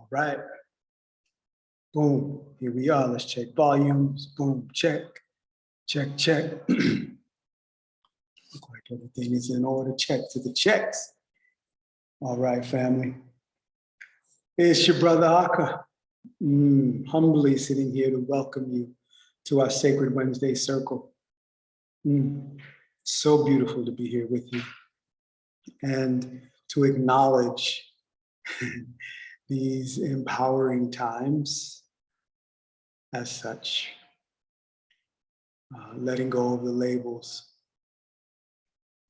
All right. Boom. Here we are. Let's check volumes. Boom. Check. Check, check. Look like everything is in order. Check to the checks. All right, family. It's your brother Aka. Humbly sitting here to welcome you to our Sacred Wednesday Circle. So beautiful to be here with you and to acknowledge these empowering times as such. Letting go of the labels,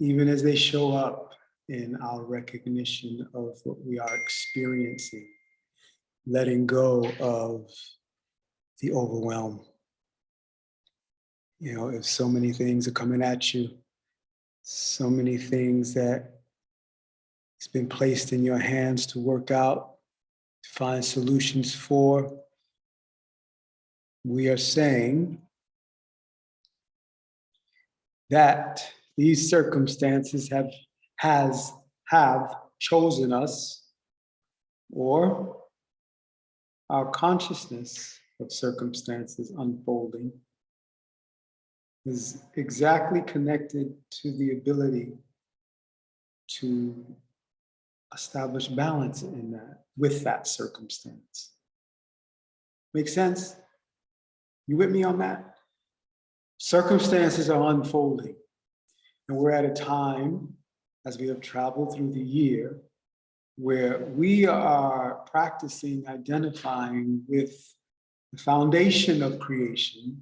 even as they show up in our recognition of what we are experiencing, letting go of the overwhelm. You know, if so many things are coming at you, so many things that it's been placed in your hands to work out, to find solutions for, we are saying that these circumstances have chosen us, or our consciousness of circumstances unfolding is exactly connected to the ability to establish balance in that, with that circumstance. Make sense? You with me on that? Circumstances are unfolding, and we're at a time, as we have traveled through the year, where we are practicing identifying with the foundation of creation,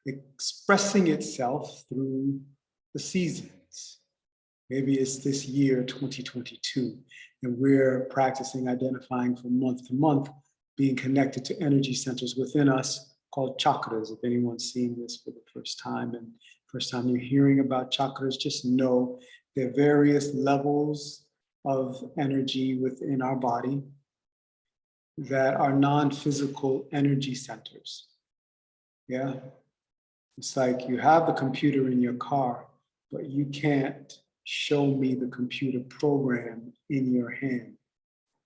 expressing itself through the seasons. Maybe it's this year, 2022, and we're practicing identifying from month to month, being connected to energy centers within us called chakras. If anyone's seeing this for the first time and first time you're hearing about chakras, just know there are various levels of energy within our body that are non-physical energy centers. Yeah. It's like you have the computer in your car, but you can't show me the computer program in your hand.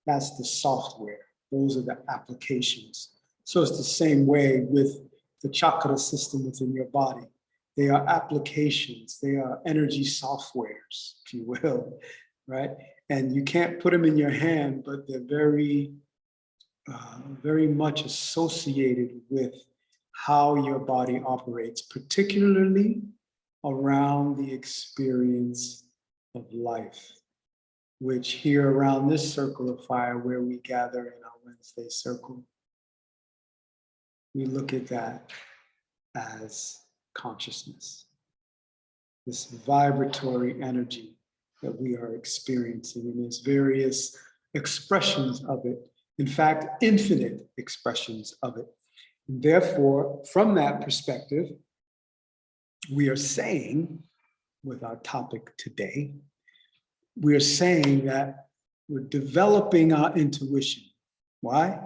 That's the software. Those are the applications. So it's the same way with the chakra system within your body. They are applications. They are energy softwares, if you will, right? And you can't put them in your hand, but they're very, very much associated with how your body operates, particularly around the experience of life, which here around this circle of fire where we gather in our Wednesday circle, we look at that as consciousness, this vibratory energy that we are experiencing, and there's various expressions of it. In fact, infinite expressions of it. And therefore, from that perspective, we are saying, with our topic today, we are saying that we're developing our intuition. Why?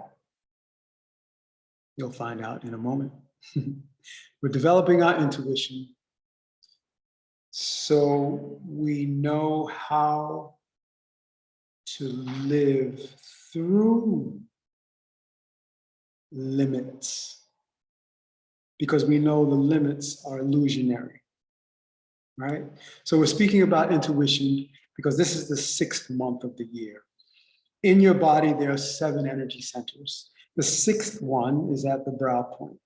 You'll find out in a moment. We're developing our intuition so we know how to live through limits, because we know the limits are illusionary, right? So we're speaking about intuition because this is the 6th month of the year. In your body, there are 7 energy centers. The 6th one is at the brow point,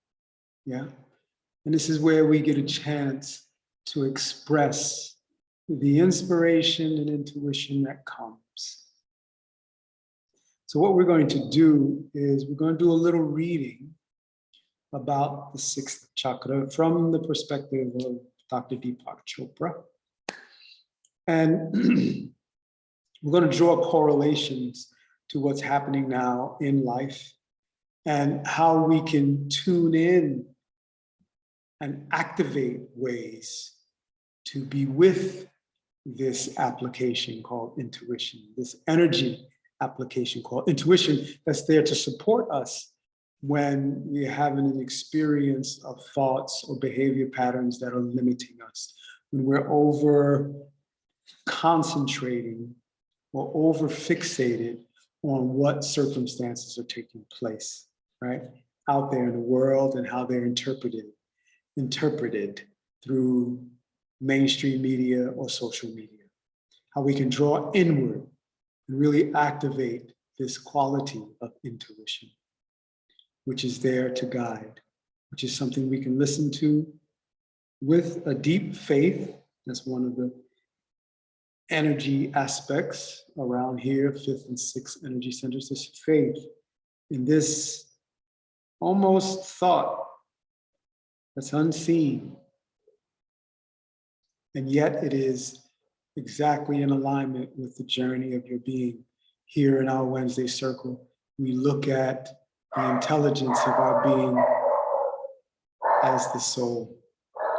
yeah? And this is where we get a chance to express the inspiration and intuition that comes. So what we're going to do is we're going to do a little reading about the 6th chakra from the perspective of Dr. Deepak Chopra. And we're going to draw correlations to what's happening now in life and how we can tune in and activate ways to be with this application called intuition, this energy application called intuition that's there to support us when we're having an experience of thoughts or behavior patterns that are limiting us, when we're over concentrating or over fixated on what circumstances are taking place, right? Out there in the world and how they're interpreted through mainstream media or social media. How we can draw inward and really activate this quality of intuition, which is there to guide, which is something we can listen to with a deep faith. That's one of the energy aspects around here, 5th and 6th energy centers, this faith in this almost thought that's unseen. And yet it is exactly in alignment with the journey of your being. Here in our Wednesday circle, we look at the intelligence of our being as the soul.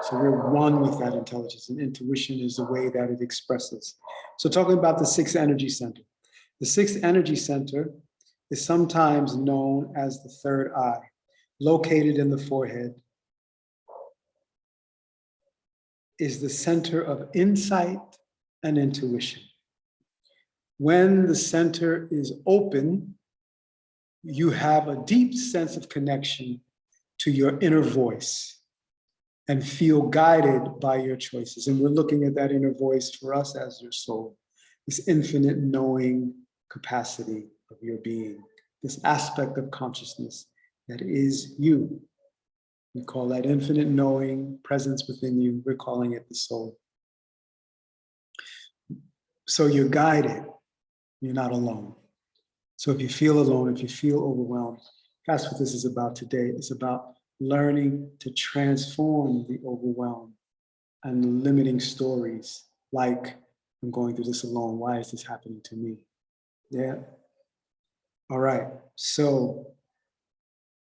So we're one with that intelligence, and intuition is the way that it expresses. So talking about the 6th energy center. The 6th energy center is sometimes known as the third eye, located in the forehead, is the center of insight and intuition. When the center is open, you have a deep sense of connection to your inner voice and feel guided by your choices. And we're looking at that inner voice for us as your soul, this infinite knowing capacity of your being, this aspect of consciousness that is you. We call that infinite knowing presence within you. We're calling it the soul. So you're guided, you're not alone. So if you feel alone, if you feel overwhelmed, that's what this is about today. It's about learning to transform the overwhelm and the limiting stories like, I'm going through this alone. Why is this happening to me? Yeah. All right. So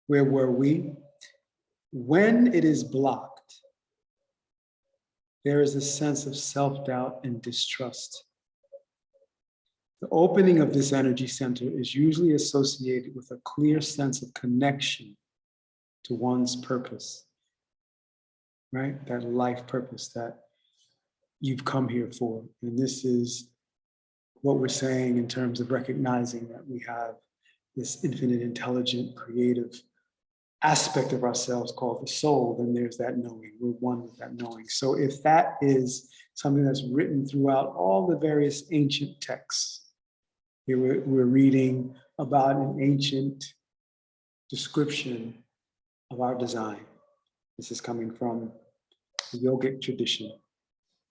where were we? When it is blocked, there is a sense of self-doubt and distrust. The opening of this energy center is usually associated with a clear sense of connection to one's purpose, right? That life purpose that you've come here for. And this is what we're saying in terms of recognizing that we have this infinite, intelligent, creative aspect of ourselves called the soul. Then there's that knowing. We're one with that knowing. So if that is something that's written throughout all the various ancient texts, here we're reading about an ancient description of our design. This is coming from the yogic tradition,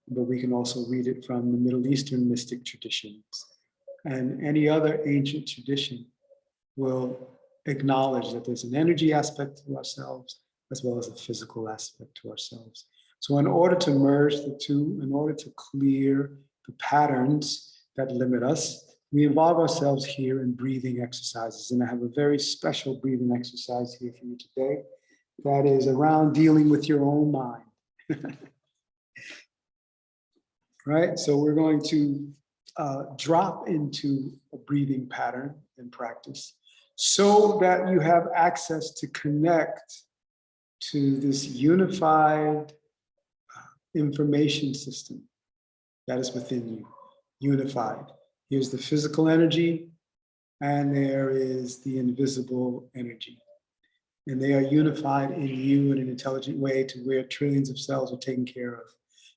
but we can also read it from the Middle Eastern mystic traditions. And any other ancient tradition will acknowledge that there's an energy aspect to ourselves as well as a physical aspect to ourselves. So in order to merge the two, in order to clear the patterns that limit us, we involve ourselves here in breathing exercises. And I have a very special breathing exercise here for you today that is around dealing with your own mind. Right? So we're going to drop into a breathing pattern in practice so that you have access to connect to this unified information system that is within you, unified. Here's the physical energy, and there is the invisible energy. And they are unified in you in an intelligent way to where trillions of cells are taken care of.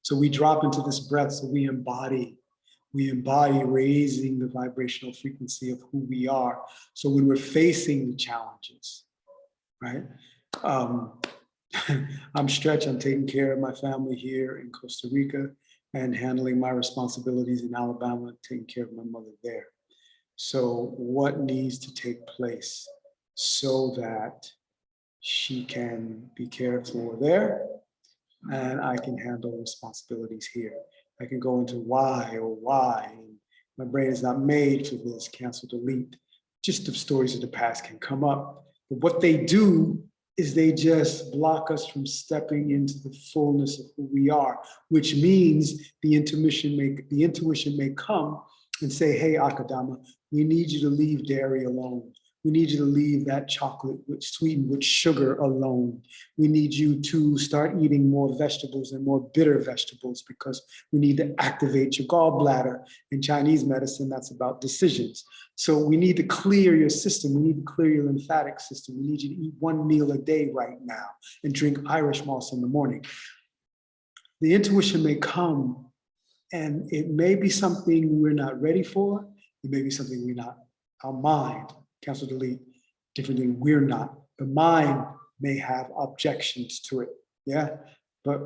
So we drop into this breath, so we embody raising the vibrational frequency of who we are. So when we're facing the challenges, right? I'm Stretch, I'm taking care of my family here in Costa Rica and handling my responsibilities in Alabama, taking care of my mother there. So what needs to take place so that she can be cared for there and I can handle responsibilities here? I can go into why, and my brain is not made for this, cancel, delete. Just the stories of the past can come up. But what they do is they just block us from stepping into the fullness of who we are, which means the intuition may come and say, hey, Akadama, we need you to leave dairy alone. We need you to leave that chocolate sweetened with sugar alone. We need you to start eating more vegetables and more bitter vegetables because we need to activate your gallbladder. In Chinese medicine, that's about decisions. So we need to clear your system. We need to clear your lymphatic system. We need you to eat 1 meal a day right now and drink Irish moss in the morning. The intuition may come, and it may be something we're not ready for. It may be something we're not, our mind, cancel, delete, different thing we're not. The mind may have objections to it, yeah? But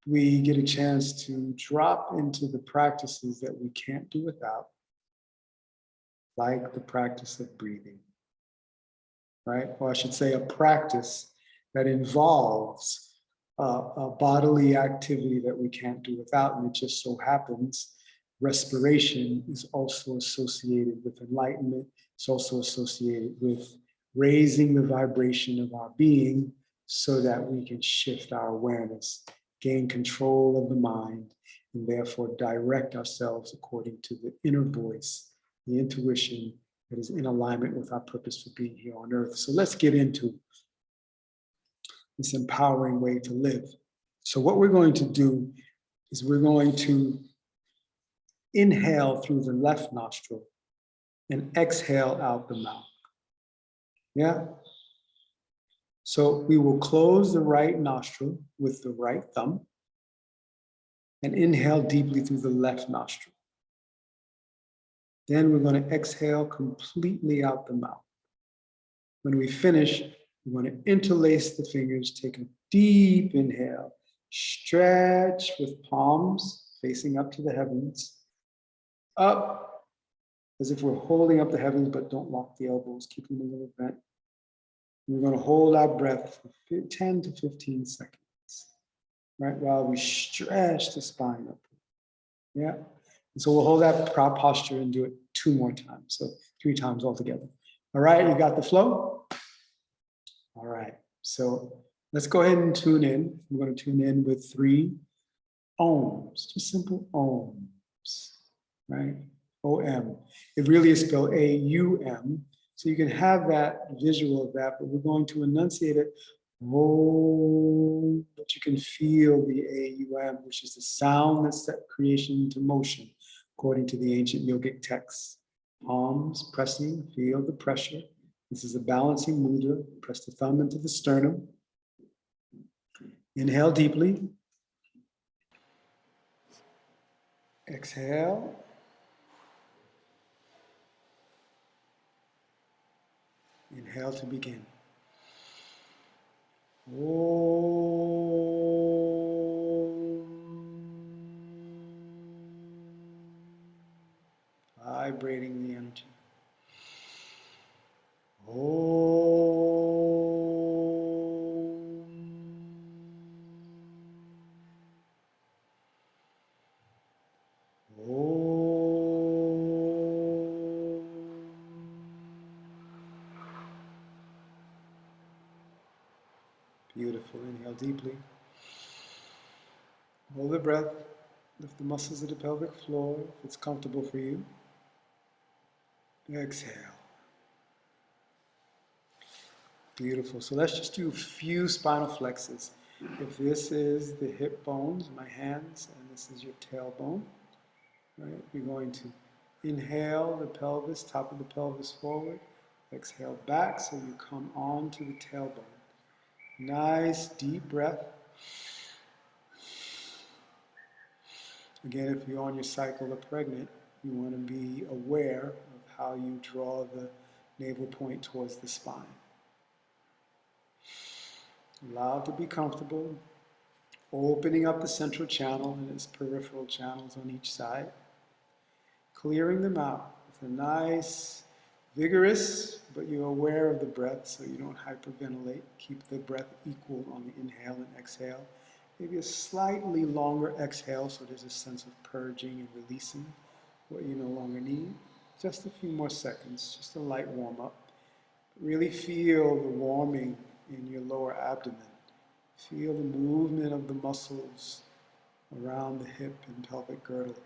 we get a chance to drop into the practices that we can't do without, like the practice of breathing, right? Or I should say a practice that involves a bodily activity that we can't do without, and it just so happens respiration is also associated with enlightenment. It's also associated with raising the vibration of our being so that we can shift our awareness, gain control of the mind, and therefore direct ourselves according to the inner voice, the intuition that is in alignment with our purpose for being here on earth. So let's get into this empowering way to live. So what we're going to do is we're going to inhale through the left nostril and exhale out the mouth. Yeah? So we will close the right nostril with the right thumb and inhale deeply through the left nostril. Then we're going to exhale completely out the mouth. When we finish, we're going to interlace the fingers, take a deep inhale, stretch with palms facing up to the heavens, up as if we're holding up the heavens, but don't lock the elbows, keep them a little bent. We're going to hold our breath for 10 to 15 seconds, right? While we stretch the spine up. Yeah. And so we'll hold that posture and do it 2 more times. So 3 times altogether. All right, you got the flow? All right, so let's go ahead and tune in. I'm going to tune in with 3 ohms, just simple ohms, right? O-M. It really is spelled A-U-M. So you can have that visual of that, but we're going to enunciate it. Oh, but you can feel the A-U-M, which is the sound that set creation into motion, according to the ancient yogic texts. Palms pressing, feel the pressure. This is a balancing mudra. Press the thumb into the sternum. Inhale deeply. Exhale. Inhale to begin. Vibrating the energy. Beautiful. Inhale deeply. Hold the breath. Lift the muscles of the pelvic floor if it's comfortable for you. Exhale. Beautiful. So let's just do a few spinal flexes. If this is the hip bones, my hands, and this is your tailbone, right? You're going to inhale the pelvis, top of the pelvis forward. Exhale back so you come on to the tailbone. Nice deep breath. Again, if you're on your cycle or pregnant, you want to be aware of how you draw the navel point towards the spine. Allow it to be comfortable, opening up the central channel and its peripheral channels on each side, clearing them out with a nice, vigorous, but you're aware of the breath so you don't hyperventilate. Keep the breath equal on the inhale and exhale. Maybe a slightly longer exhale so there's a sense of purging and releasing what you no longer need. Just a few more seconds, just a light warm up. Really feel the warming in your lower abdomen. Feel the movement of the muscles around the hip and pelvic girdle.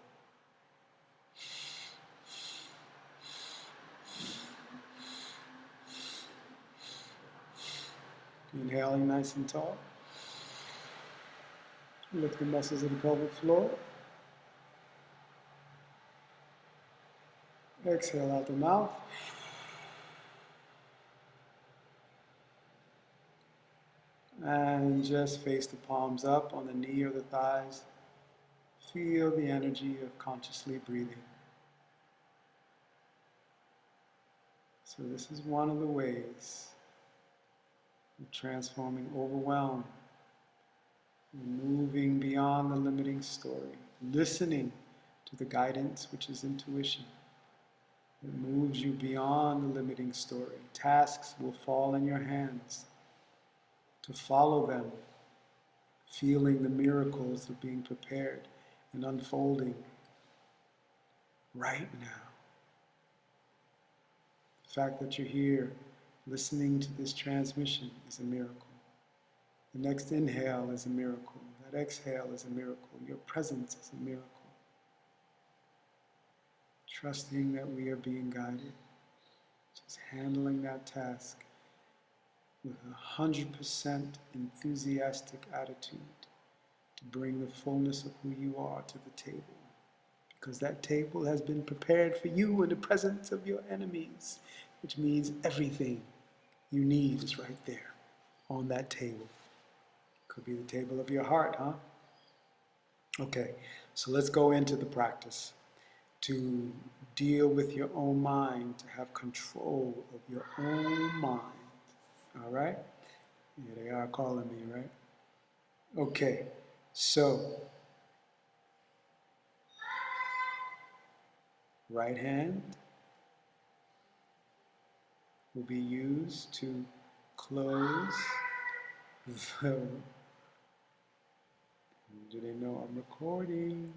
Inhaling nice and tall. Lift the muscles of the pelvic floor. Exhale out the mouth. And just face the palms up on the knee or the thighs. Feel the energy of consciously breathing. So this is one of the ways of transforming overwhelm and moving beyond the limiting story, listening to the guidance, which is intuition. It moves you beyond the limiting story. Tasks will fall in your hands to follow them, feeling the miracles of being prepared and unfolding right now. The fact that you're here listening to this transmission is a miracle. The next inhale is a miracle. That exhale is a miracle. Your presence is a miracle. Trusting that we are being guided. Just handling that task with 100% enthusiastic attitude to bring the fullness of who you are to the table. Because that table has been prepared for you in the presence of your enemies, which means everything you need is right there on that table. Could be the table of your heart, huh? Okay, so let's go into the practice to deal with your own mind, to have control of your own mind. All right? Yeah, they are calling me, right? Okay, so right hand will be used to close the... Do they know I'm recording?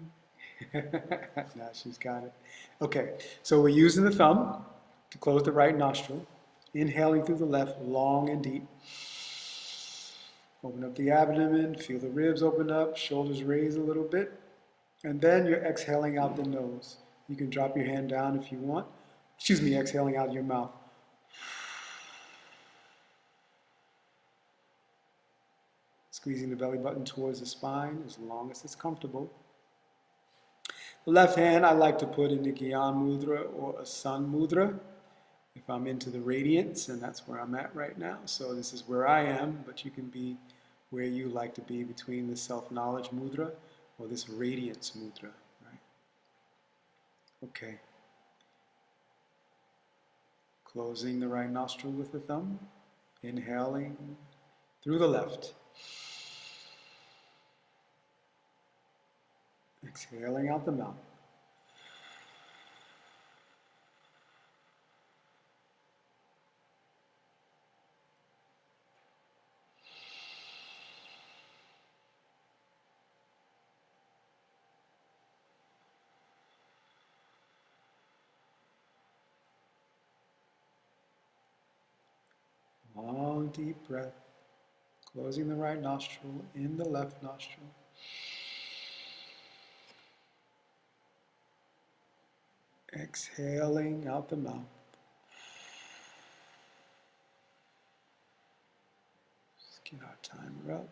Now she's got it. Okay, so we're using the thumb to close the right nostril, inhaling through the left, long and deep. Open up the abdomen, feel the ribs open up, shoulders raise a little bit, and then you're exhaling out the nose. You can drop your hand down if you want. Excuse me, exhaling out your mouth. Squeezing the belly button towards the spine as long as it's comfortable. The left hand I like to put in the Gyan Mudra or a Sun Mudra if I'm into the radiance, and that's where I'm at right now. So this is where I am, but you can be where you like to be between the Self-Knowledge Mudra or this Radiance Mudra, right? Okay. Closing the right nostril with the thumb, inhaling through the left. Exhaling out the mouth. Long, deep breath. Closing the right nostril, in the left nostril. Exhaling out the mouth. Just get our timer up.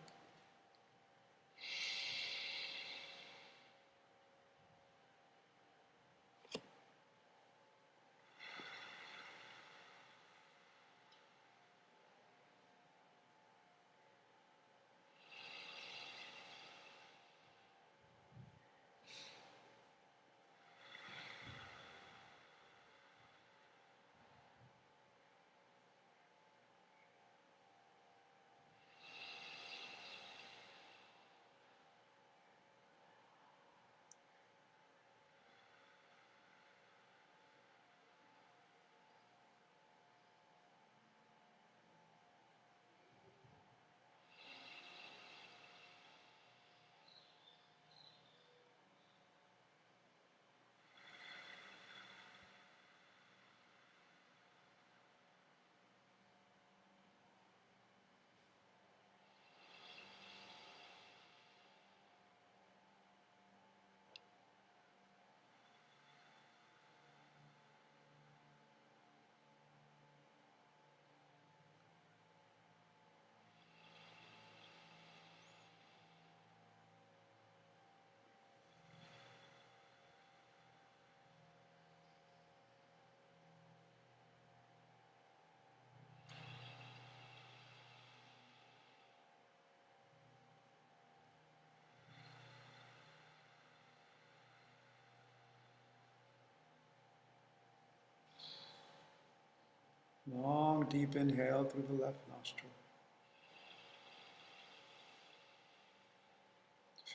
Long, deep inhale through the left nostril.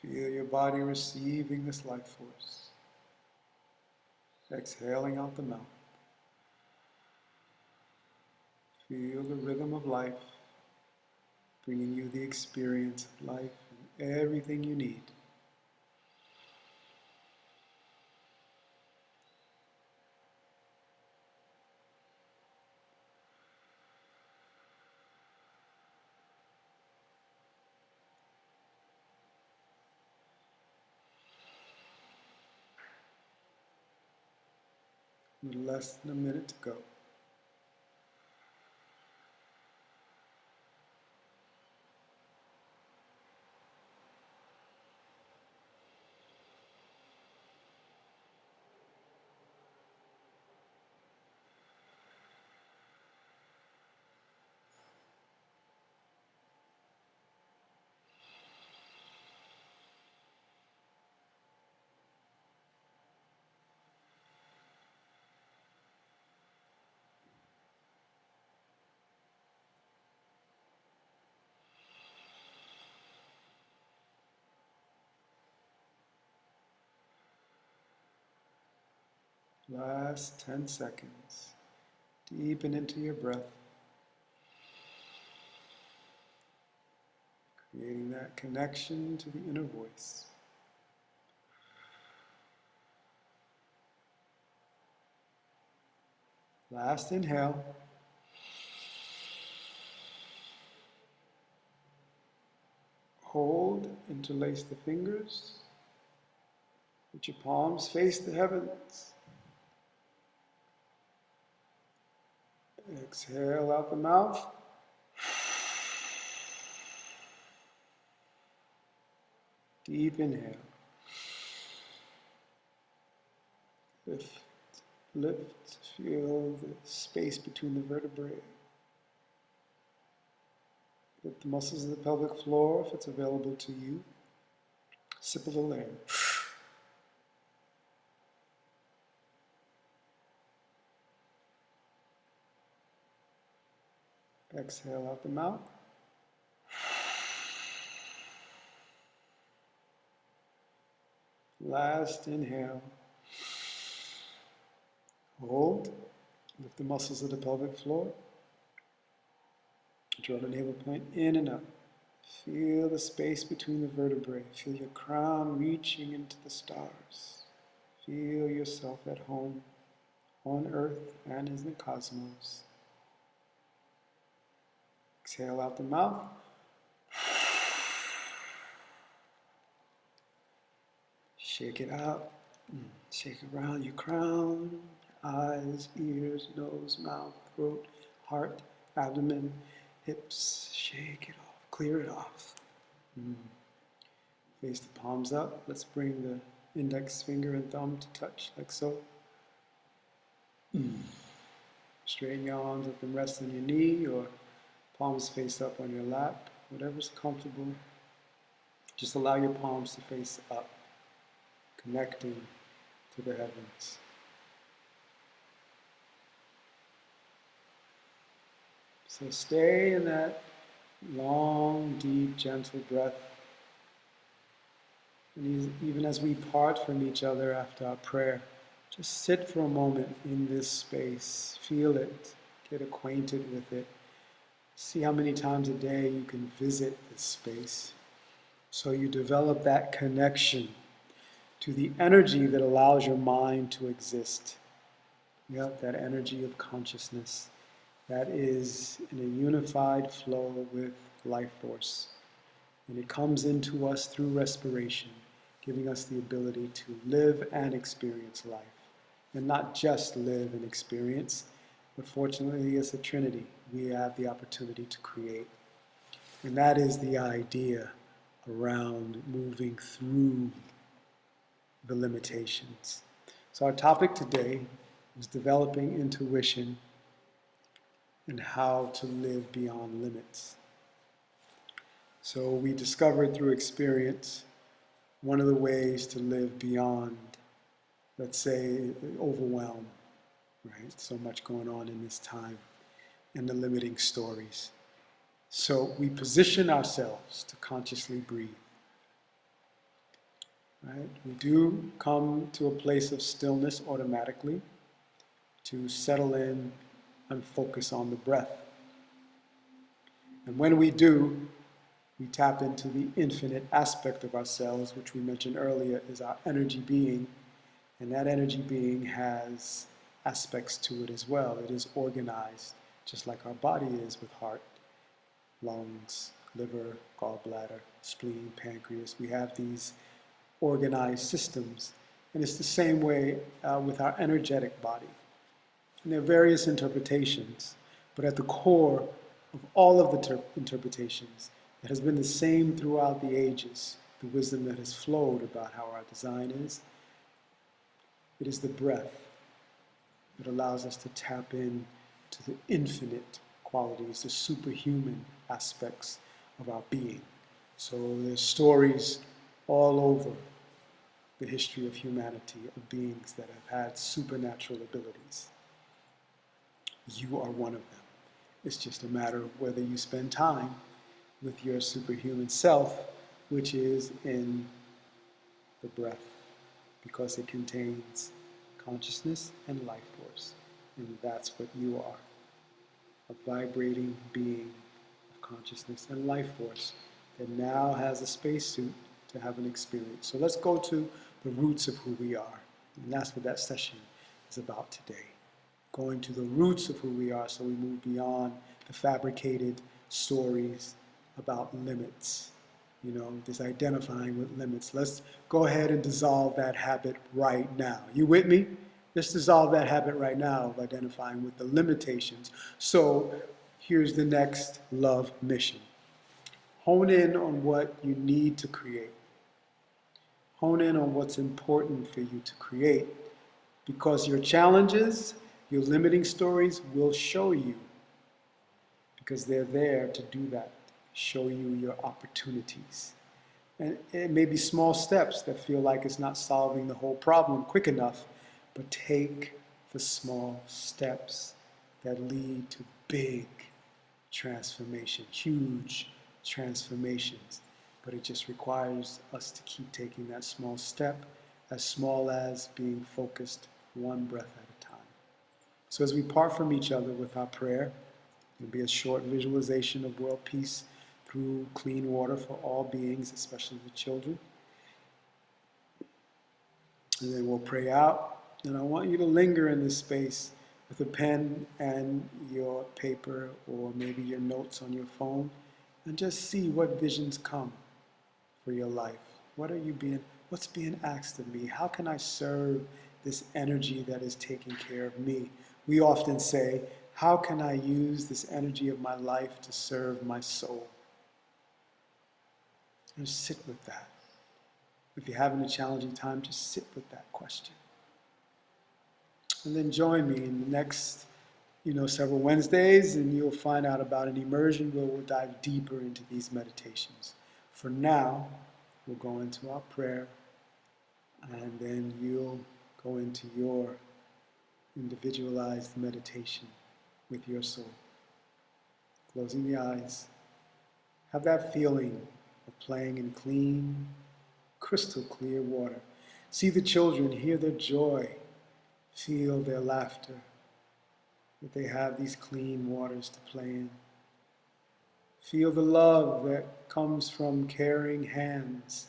Feel your body receiving this life force. Exhaling out the mouth. Feel the rhythm of life, bringing you the experience of life and everything you need. With less than a minute to go. Last 10 seconds. Deepen into your breath, creating that connection to the inner voice. Last inhale. Hold, interlace the fingers. Let your palms face the heavens. Exhale out the mouth. Deep inhale. Lift, lift, feel the space between the vertebrae. Lift the muscles of the pelvic floor if it's available to you. Sip a little air. Exhale out the mouth. Last inhale. Hold. Lift the muscles of the pelvic floor. Draw the navel point in and up. Feel the space between the vertebrae. Feel your crown reaching into the stars. Feel yourself at home on Earth and in the cosmos. Exhale out the mouth. Shake it out. Shake around your crown, eyes, ears, nose, mouth, throat, heart, abdomen, hips. Shake it off. Clear it off. Face the palms up. Let's bring the index finger and thumb to touch, like so. Straighten your arms up and rest on your knee, or palms face up on your lap, whatever's comfortable. Just allow your palms to face up, connecting to the heavens. So stay in that long, deep, gentle breath. And even as we part from each other after our prayer, just sit for a moment in this space. Feel it. Get acquainted with it. See how many times a day you can visit this space. So you develop that connection to the energy that allows your mind to exist. Yep, that energy of consciousness that is in a unified flow with life force. And it comes into us through respiration, giving us the ability to live and experience life. And not just live and experience, but fortunately as a Trinity, we have the opportunity to create. And that is the idea around moving through the limitations. So our topic today is developing intuition and how to live beyond limits. So we discovered through experience one of the ways to live beyond, let's say, overwhelm, right? So much going on in this time. and the limiting stories. So we position ourselves to consciously breathe. Right? We do come to a place of stillness automatically to settle in and focus on the breath. And when we do, we tap into the infinite aspect of ourselves, which we mentioned earlier is our energy being. And that energy being has aspects to it as well. It is organized, just like our body is, with heart, lungs, liver, gallbladder, spleen, pancreas. We have these organized systems. And it's the same way with our energetic body. And there are various interpretations, but at the core of all of the interpretations, it has been the same throughout the ages, the wisdom that has flowed about how our design is. It is the breath that allows us to tap in to the infinite qualities, the superhuman aspects of our being. So there's stories all over the history of humanity of beings that have had supernatural abilities. You are one of them. It's just a matter of whether you spend time with your superhuman self, which is in the breath, because it contains consciousness and life force. And that's what you are, a vibrating being of consciousness and life force that now has a spacesuit to have an experience. So let's go to the roots of who we are. And that's what that session is about today. Going to the roots of who we are so we move beyond the fabricated stories about limits. You know, this identifying with limits. Let's go ahead and dissolve that habit right now. You with me? Let's dissolve that habit right now of identifying with the limitations. So here's the next love mission. Hone in on what you need to create. Hone in on what's important for you to create, because your challenges, your limiting stories will show you, because they're there to do that, show you your opportunities. And it may be small steps that feel like it's not solving the whole problem quick enough, but take the small steps that lead to big transformation, huge transformations. But it just requires us to keep taking that small step, as small as being focused one breath at a time. So as we part from each other with our prayer, it'll be a short visualization of world peace through clean water for all beings, especially the children. And then we'll pray out. And I want you to linger in this space with a pen and your paper, or maybe your notes on your phone, and just see what visions come for your life. What's being asked of me? How can I serve this energy that is taking care of me? We often say, how can I use this energy of my life to serve my soul? And sit with that. If you're having a challenging time, just sit with that question. And then join me in the next, several Wednesdays, and you'll find out about an immersion where we'll dive deeper into these meditations. For now, we'll go into our prayer, and then you'll go into your individualized meditation with your soul. Closing the eyes. Have that feeling of playing in clean, crystal clear water. See the children, hear their joy, feel their laughter, that they have these clean waters to play in. Feel the love that comes from caring hands,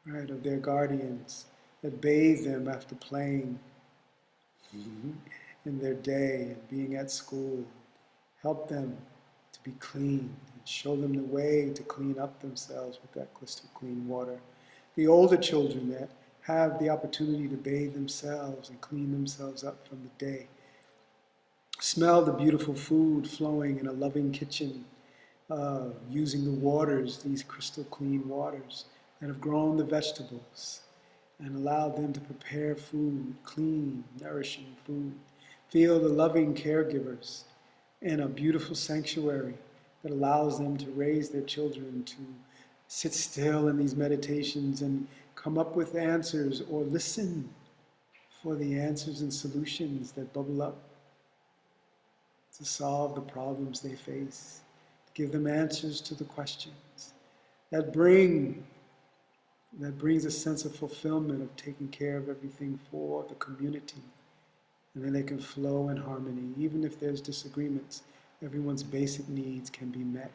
right, of their guardians that bathe them after playing in their day and being at school. Help them to be clean and show them the way to clean up themselves with that crystal clean water. The older children that have the opportunity to bathe themselves and clean themselves up from the day. Smell the beautiful food flowing in a loving kitchen, using the waters, these crystal clean waters that have grown the vegetables, and allow them to prepare food, clean, nourishing food. Feel the loving caregivers in a beautiful sanctuary that allows them to raise their children to sit still in these meditations and come up with answers, or listen for the answers and solutions that bubble up. to solve the problems they face, to give them answers to the questions that brings a sense of fulfillment of taking care of everything for the community. And then they can flow in harmony. Even if there's disagreements, everyone's basic needs can be met.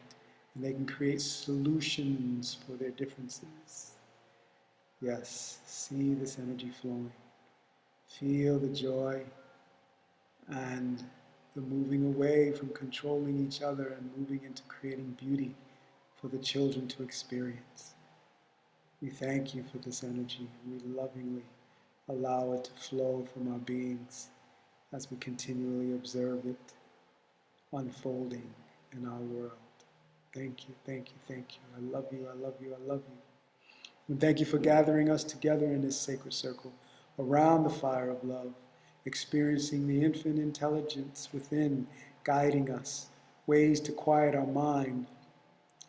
And they can create solutions for their differences. Yes, see this energy flowing. Feel the joy and the moving away from controlling each other and moving into creating beauty for the children to experience. We thank you for this energy. We lovingly allow it to flow from our beings as we continually observe it unfolding in our world. Thank you, thank you, thank you. I love you, I love you, I love you. And thank you for gathering us together in this sacred circle around the fire of love, experiencing the infinite intelligence within, guiding us, ways to quiet our mind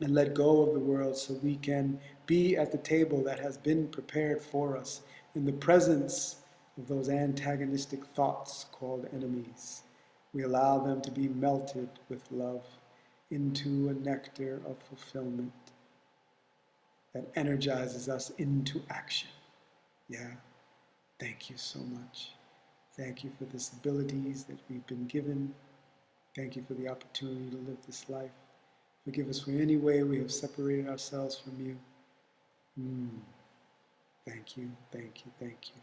and let go of the world so we can be at the table that has been prepared for us in the presence of those antagonistic thoughts called enemies. We allow them to be melted with love into a nectar of fulfillment that energizes us into action. Yeah, thank you so much. Thank you for these abilities that we've been given. Thank you for the opportunity to live this life. Forgive us for any way we have separated ourselves from you. Thank you, thank you, thank you.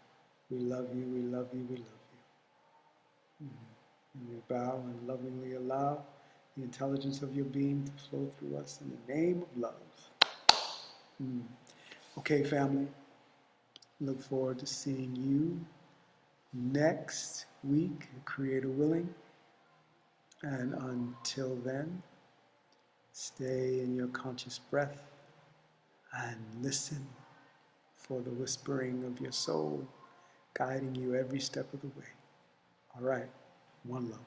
We love you, we love you, we love you. And we bow and lovingly allow the intelligence of your being to flow through us in the name of love. Okay, family. Look forward to seeing you next week, Creator willing. And until then, stay in your conscious breath and listen for the whispering of your soul guiding you every step of the way. All right, one love.